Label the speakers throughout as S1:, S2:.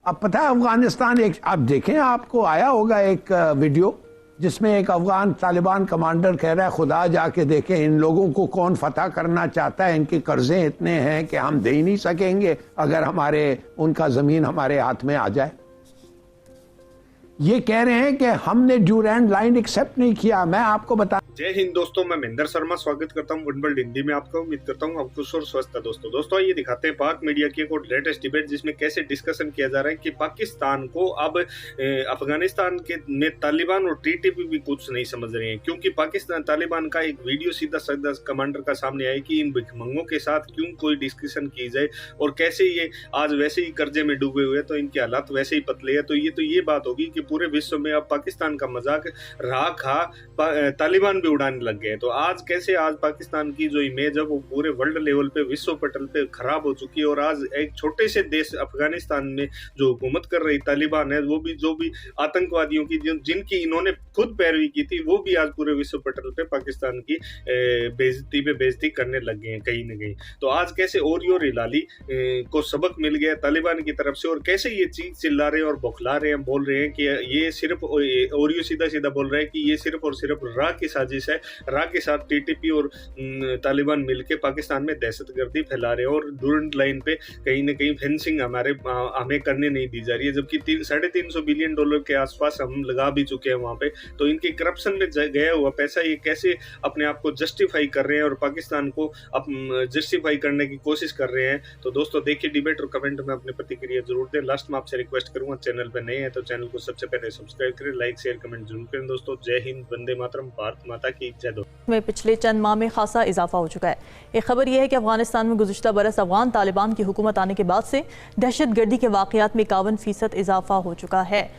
S1: अब पता है अफगानिस्तान एक, आप देखें, आपको आया होगा एक वीडियो जिसमें एक अफगान तालिबान कमांडर कह रहा है खुदा जाके देखें इन लोगों को कौन फतह करना चाहता है, इनके कर्जे इतने हैं कि हम दे ही नहीं सकेंगे अगर उनका जमीन हमारे हाथ में आ जाए। ये कह रहे हैं कि हमने ड्यूरैंड लाइन एक्सेप्ट नहीं किया। मैं आपको बता,
S2: जय हिंद दोस्तों, मैं महेंद्र शर्मा स्वागत करता हूं वन वर्ल्ड हिंदी में आपका। उम्मीद करता हूं आप खुश और स्वस्थ है। दोस्तों ये दिखाते हैं पाक मीडिया की एक और लेटेस्ट डिबेट जिसमें कैसे डिस्कशन किया जा रहा है कि पाकिस्तान को अब अफगानिस्तान के में तालिबान और टीटीपी भी कुछ नहीं समझ रहे हैं, क्योंकि पाकिस्तान तालिबान का एक वीडियो सीधा साधा कमांडर का सामने आया कि इन भिखमंगों के साथ क्यों कोई डिस्कशन की जाए और कैसे ये आज वैसे ही कर्जे में डूबे हुए तो इनके हालात वैसे ही पतले है। तो ये बात होगी कि पूरे विश्व में अब पाकिस्तान का मजाक रहा खा तालिबान भी उड़ाने लग गए। तो आज कैसे आज पाकिस्तान की जो इमेज है वो पूरे वर्ल्ड लेवल पे विश्व पटल पे खराब हो चुकी है और आज एक छोटे से देश अफगानिस्तान में जो हुकूमत कर रही तालिबान है वो भी जो भी आतंकवादियों की जिनकी इन्होंने खुद पैरवी की थी वो भी आज पूरे विश्व पटल पे पाकिस्तान की बेइज्जती करने लग गए हैं कहीं न कहीं। तो आज कैसे ओरियो हिलाली को सबक मिल गया तालिबान की तरफ से और कैसे ये चीज चिल्ला रहे हैं और बौखला रहे हैं, बोल रहे हैं कि ये सिर्फ ओरियो सीधा बोल रहे हैं कि ये सिर्फ और सिर्फ रा की साजिश है। रा के साथ टीटीपी और तालिबान मिलकर पाकिस्तान में दहशतगर्दी फैला रहे हैं और ड्यूरैंड लाइन पे कहीं न कहीं फेंसिंग हमें करने नहीं दी जा रही है, जबकि $350 बिलियन के आसपास हम लगा भी चुके हैं वहां पे। तो इनके करप्शन में गया हुआ पैसा ये कैसे अपने आप को जस्टिफाई कर रहे हैं और पाकिस्तान को जस्टिफाई करने की कोशिश कर रहे हैं। तो दोस्तों देखिए डिबेट और कमेंट में अपनी प्रतिक्रिया जरूर दें। लास्ट में आपसे रिक्वेस्ट करूंगा, चैनल पे नए हैं तो चैनल को सबसे पहले सब्सक्राइब करें, लाइक शेयर कमेंट जरूर करें। दोस्तों जय हिंद, वंदे मातरम, भारत माता की जय।
S3: में पिछले चंद माह में खासा इजाफा हो चुका है। एक खबर यह है कि अफगानिस्तान में गुज़िश्ता बरस अफगान तालिबान की हुकूमत आने के बाद से दहशतगर्दी के वाक़यात में 51% इजाफा हो चुका है।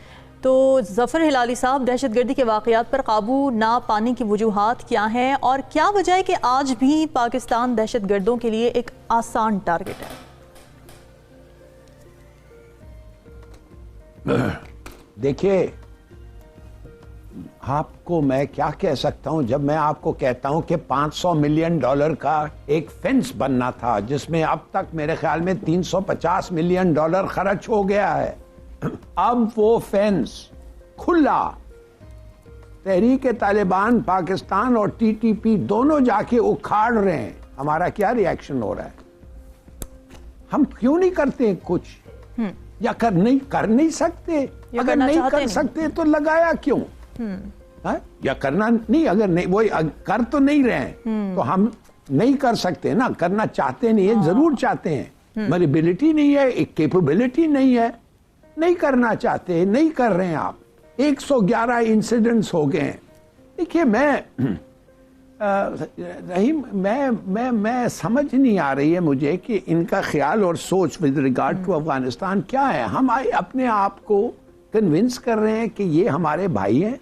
S3: तो ज़फ़र हिलाली साहब, दहशतगर्दी के वाक़यात पर काबू ना पाने की वजूहात क्या हैं और क्या वजह है कि आज भी पाकिस्तान दहशतगर्दों के लिए एक आसान टारगेट है?
S1: देखिए आपको मैं क्या कह सकता हूं जब मैं आपको कहता हूं कि $500 मिलियन का एक फेंस बनना था जिसमें अब तक मेरे ख्याल में $350 मिलियन खर्च हो गया है। अब वो फेंस खुला तहरीक तालिबान पाकिस्तान और टीटीपी दोनों जाके उखाड़ रहे हैं। हमारा क्या रिएक्शन हो रहा है? हम क्यों नहीं करते कुछ? या कर नहीं सकते? अगर नहीं कर सकते तो लगाया क्यों? या करना नहीं, अगर नहीं वो कर तो नहीं रहे हैं तो हम नहीं कर सकते ना। करना चाहते नहीं है, जरूर चाहते हैं, मगर एबिलिटी नहीं है, एक कैपेबिलिटी नहीं है, नहीं करना चाहते, नहीं कर रहे हैं। आप 111 इंसिडेंट्स हो गए हैं। देखिए रहीम, मैं समझ नहीं आ रही है मुझे कि इनका ख्याल और सोच विद रिगार्ड टू अफगानिस्तान क्या है। हम अपने आप को कन्विंस कर रहे हैं कि ये हमारे भाई हैं।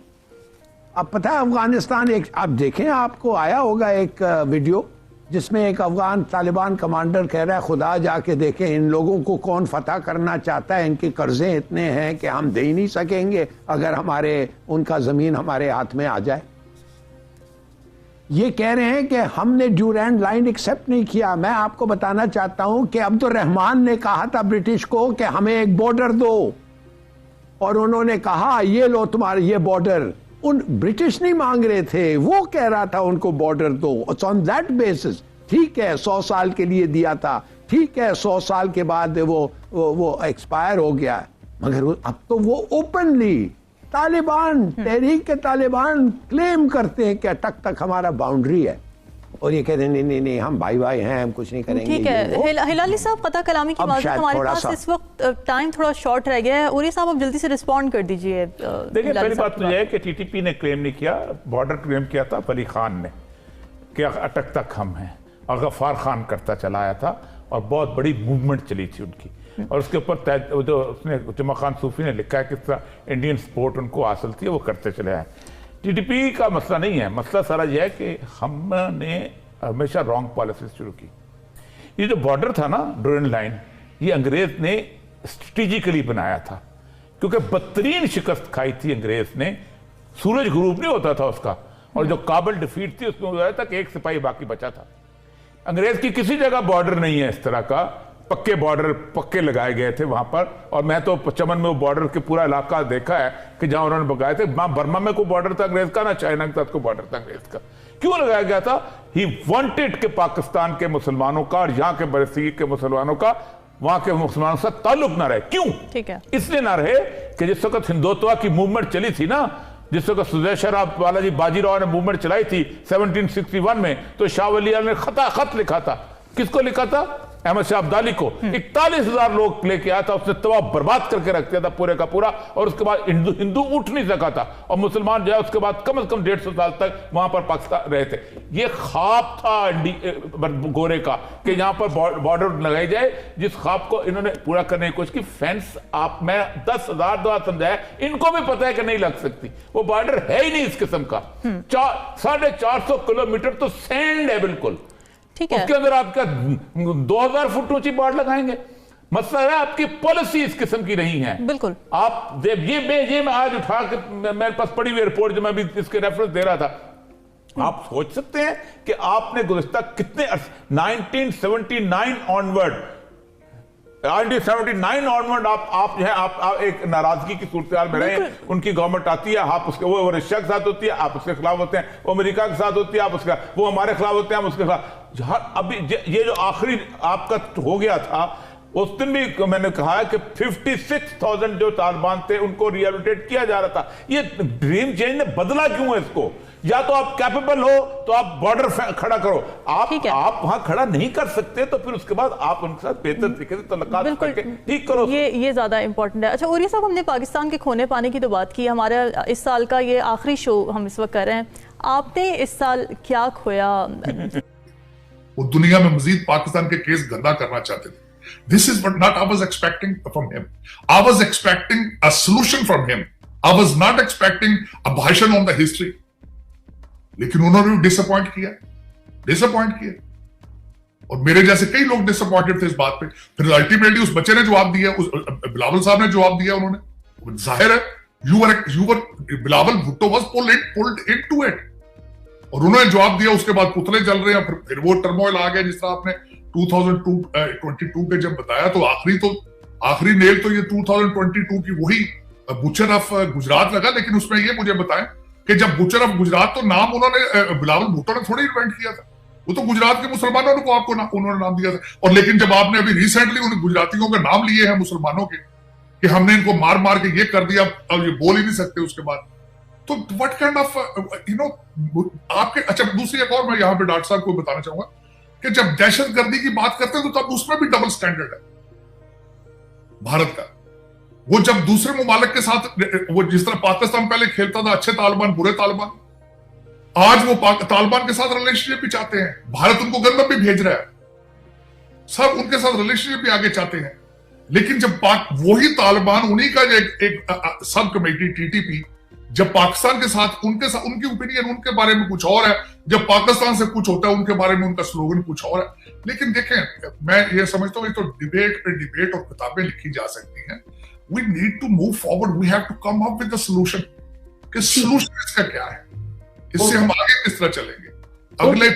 S1: अब पता है अफगानिस्तान एक, आप देखें, आपको आया होगा एक वीडियो जिसमें एक अफगान तालिबान कमांडर कह रहा है खुदा जाके देखें इन लोगों को कौन फतह करना चाहता है, इनके कर्जे इतने हैं कि हम दे ही नहीं सकेंगे अगर उनका जमीन हमारे हाथ में आ जाए। ये कह रहे हैं कि हमने ड्यूरैंड लाइन एक्सेप्ट नहीं किया। मैं आपको बताना चाहता हूं कि अब्दुर्रहमान ने कहा था ब्रिटिश को कि हमें एक बॉर्डर दो और उन्होंने कहा ये लो तुम्हारे ये बॉर्डर। ब्रिटिश नहीं मांग रहे थे, वो कह रहा था उनको बॉर्डर दो। ऑन दैट बेसिस ठीक है 100 साल के लिए दिया था, ठीक है 100 साल के बाद वो एक्सपायर हो गया, मगर अब तो वो ओपनली तालिबान तहरीक के तालिबान क्लेम करते हैं कि अटक तक हमारा बाउंड्री है और ये कहते हैं नहीं हम भाई हैं, हम कुछ नहीं करेंगे।
S3: ठीक है हिलाली साहब, कता कलामी की बात है, हमारे पास इस वक्त टाइम थोड़ा शॉर्ट रह गया है। और ये साहब आप जल्दी से रिस्पॉन्ड कर दीजिए।
S4: देखिए पहली बात तो यह है कि टीटीपी ने क्लेम नहीं किया, बॉर्डर क्लेम किया था अली खान ने कि अटक तक हम हैं, और गफ्फार खान करता चला आया था और बहुत बड़ी मूवमेंट चली थी उनकी। और उसके ऊपर जो उसने जुमा खान सूफी ने लिखा है कि इंडियन स्पोर्ट उनको हासिल थी, वो करते चले आए। टीटीपी का मसला नहीं है, मसला सारा यह है कि हमने हमेशा रॉन्ग पॉलिसी शुरू की। ये जो बॉर्डर था ना ड्यूरैंड लाइन, ये अंग्रेज ने स्ट्रेटेजिकली बनाया था, क्योंकि बदतरीन शिकस्त खाई थी अंग्रेज ने। सूरज ग्रुप नहीं होता था उसका, और जो काबल डिफीट थी उसमें हो जाता था कि एक सिपाही बाकी बचा था। अंग्रेज की किसी जगह बॉर्डर नहीं है इस तरह का पक्के बॉर्डर पक्के लगाए गए थे वहां पर, और मैं तो चमन में वो बॉर्डर के पूरा इलाका देखा है कि जहां उन्होंने बताए थे बर्मा में कोई बॉर्डर था अंग्रेज का, ना चाइना के साथ कोई बॉर्डर था अंग्रेज का। क्यों लगाया गया था? ही वांटेड कि पाकिस्तान के मुसलमानों का और यहाँ के बरसी के मुसलमानों का वहां के मुसलमानों से ताल्लुक ना रहे। क्यों?
S3: ठीक है,
S4: इसलिए ना रहे कि जिस वक्त हिंदुत्व की मूवमेंट चली थी ना, जिस वक्त सुदेशरा बालाजी बाजीराव ने मूवमेंट चलाई थी 1761 में, तो शाह वली ने खत लिखा था। किसको लिखा था? अहमद शाह अब्दाली को। 41,000 लोग लेके आया था, उसने तबाह बर्बाद करके रख दिया था पूरे का पूरा, और उसके बाद हिंदू उठ नहीं सका था, और मुसलमान जो है उसके बाद कम से कम 150 साल तक वहां पर पाकिस्तान रहे थे। ये ख्वाब था गोरे का कि यहां पर बॉर्डर लगाई जाए, जिस ख्वाब को इन्होंने पूरा करने की कोशिश की। फेंस मैं 10,000 दफा समझाया, इनको भी पता है कि नहीं लग सकती, वो बॉर्डर है ही नहीं इस किस्म का। 450 किलोमीटर तो सैंड है बिल्कुल,
S3: ठीक है,
S4: उसके अंदर आपका 2000 फुट ऊंची बाढ़ लगाएंगे। मसला है आपकी पॉलिसी इस किस्म की नहीं है।
S3: बिल्कुल,
S4: आप ये मैं आज उठा के मेरे पास पड़ी हुई रिपोर्ट जो मैं भी इसके रेफरेंस दे रहा था, आप सोच सकते हैं कि आपने गुज़िश्ता कितने 1979 ऑनवर्ड 1979 ऑनवर्ड आप जो है आप एक नाराजगी की सूरत में रहे। उनकी गवर्नमेंट आती है, आप उसके वो रशिया के साथ होती है, आप उसके खिलाफ होते हैं, वो अमेरिका के साथ होती है, आप उसका वो हमारे खिलाफ होते हैं, हम उसके खिलाफ। अभी ये जो आखिरी आपका हो गया था, उस दिन भी मैंने कहा है कि 56,000 जो तालिबान थे उनको रिहेबिलिटेट किया जा रहा था। ये ड्रीम चेंज ने बदला क्यों है इसको? या तो आप कैपेबल हो तो आप बॉर्डर खड़ा करो, आप वहां खड़ा नहीं कर सकते तो फिर उसके बाद आप उनके साथ बेहतर तरीके से तल्लुकात करके ठीक करो।
S3: ये ज्यादा इंपॉर्टेंट है। अच्छा उरी साहब, हमने पाकिस्तान के खोने पाने की तो बात की, हमारा इस साल का ये आखिरी शो हम इस वक्त कर रहे हैं, आपने इस साल क्या खोया?
S5: वो दुनिया में मजीद पाकिस्तान के केस गंदा करना चाहते थे। This is what not I was expecting from him. I was expecting a solution from him. I was not expecting a भाषण on the history. लेकिन उन्होंने भी डिसअपॉइंट किया और मेरे जैसे कई लोग डिसअपॉइंटेड थे इस बात पे। फिर अल्टीमेटली उस बच्चे ने जवाब दिया, उस बिलावल साहब ने जवाब दिया, उन्होंने जाहिर है you were Bilawal Bhutto was pulled into it और उन्होंने जवाब दिया। उसके बाद पुतले चल रहे हैं, फिर वो टर्मोइल आ गया जिस तरह आपने 2022 के जब बताया, तो आखिरी नेल तो ये 2022 की वही बुचर ऑफ गुजरात लगा। लेकिन उसमें ये मुझे बताएं कि जब बुचर ऑफ गुजरात, तो नाम उन्होंने बिलावल भुट्टो ने थोड़ी इन्वेंट किया था, वो तो गुजरात के मुसलमानों को आपको उन्होंने नाम दिया था। और लेकिन जब आपने अभी रिसेंटली उन गुजरातियों के नाम लिए हैं मुसलमानों के कि हमने इनको मार मार के ये कर दिया, अब ये बोल ही नहीं सकते उसके बाद, तो व्हाट काइंड ऑफ आपके। अच्छा दूसरी एक और मैं यहाँ पे डॉक्टर साहब को बताना चाहूंगा कि जब दहशतगर्दी की बात करते हैं तो तब उसमें भी डबल स्टैंडर्ड है भारत का। वो जब दूसरे मुमालिक के साथ, वो जिस तरह पाकिस्तान पहले खेलता था अच्छे तालिबान बुरे तालिबान, आज वो तालिबान के साथ रिलेशनशिप भी चाहते हैं। भारत उनको गंदम भी भेज रहा है, सब उनके साथ रिलेशनशिप भी आगे चाहते हैं। लेकिन जब वही तालिबान, उन्हीं का एक सब कमेटी टीटीपी, जब पाकिस्तान के साथ उनकी ओपिनियन उनके बारे में कुछ और है, जब पाकिस्तान से कुछ होता है उनके बारे में उनका स्लोगन कुछ और है। लेकिन देखें, मैं ये समझता हूँ, तो डिबेट पे डिबेट और किताबें लिखी जा सकती हैं। We need to move forward. We have to come up with a solution. कि solution इसका क्या है, इससे हम आगे किस तरह चलेंगे अगले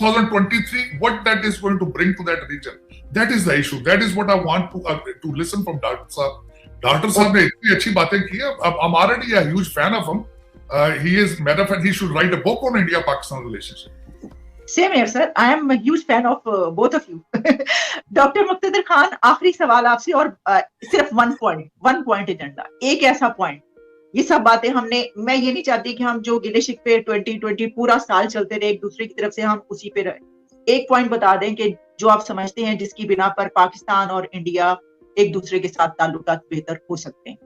S5: 2023, what that is going to bring to that region. That is the issue. That is what I want to listen from Dr. Saab. Dr. Saab ने इतनी अच्छी बातें की है. I'm already a huge fan of him. He is, matter of fact, he should write a book on India-Pakistan relationship.
S6: Same here, sir. I am a huge fan of both of you. Doctor Muqtedar Khan, आखिरी सवाल आपसे, और सिर्फ one point agenda, एक ऐसा point. ये सब बातें मैं ये नहीं चाहती कि हम जो गिले शिकवे 2020 पूरा साल चलते रहे एक दूसरे की तरफ से, हम उसी पे रहे। एक पॉइंट बता दें कि जो आप समझते हैं जिसकी बिना पर पाकिस्तान और इंडिया एक दूसरे के साथ ताल्लुकात बेहतर हो सकते हैं।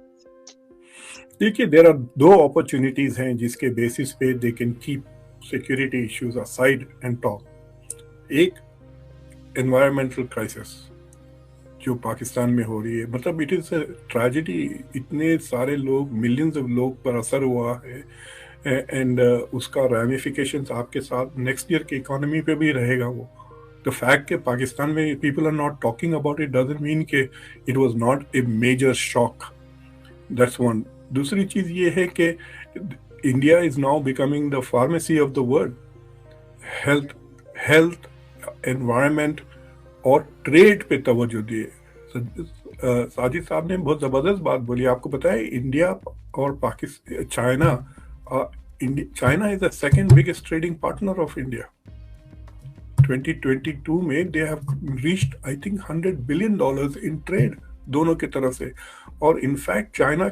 S7: देखिए, देयर आर दो अपॉर्चुनिटीज हैं जिसके बेसिस पे they can keep security issues aside and talk. एक environmental crisis जो पाकिस्तान में हो रही है, मतलब it is a tragedy, इतने सारे लोग, millions of लोग पर असर हुआ है and उसका ramifications आपके साथ next year की economy पे भी रहेगा। वो the fact कि पाकिस्तान में people are not talking about it doesn't mean कि it was not a major shock. That's one. दूसरी चीज ये है कि India is now becoming the pharmacy of the world. Health, environment, और ट्रेड पे तवज्जो दिए। साजिद साहब ने बहुत जबरदस्त बात बोली। आपको पता है इंडिया और Pakistan, China is the second biggest trading partner of India. 2022 में they have reached I think $100 billion in trade दोनों की तरफ से। और इनफैक्ट चाइना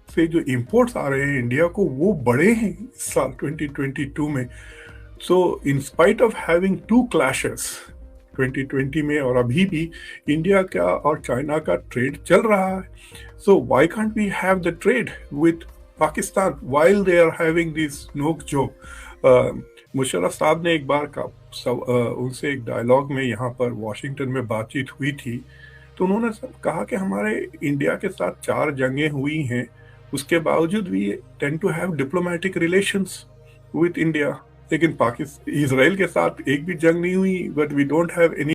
S7: से जो इंपोर्ट्स आ रहे हैं इंडिया को वो बढ़े हैं इस साल 2022 में। So in spite of having two clashes 2020 में और अभी भी इंडिया का और चाइना का ट्रेड चल रहा है। So why can't we have the trade with Pakistan while they are having this नोक जोक। मुशर्रफ साहब ने एक बार उनसे एक डायलॉग में यहाँ पर वॉशिंगटन में बातचीत हुई थी, तो उन्होंने कहा कि हमारे इंडिया के साथ 4 जंगें हुई हैं, उसके बावजूद we tend to have diplomatic relations with India. लेकिन पाकिस्तान इजराइल के साथ एक भी जंग नहीं हुई, but we don't have any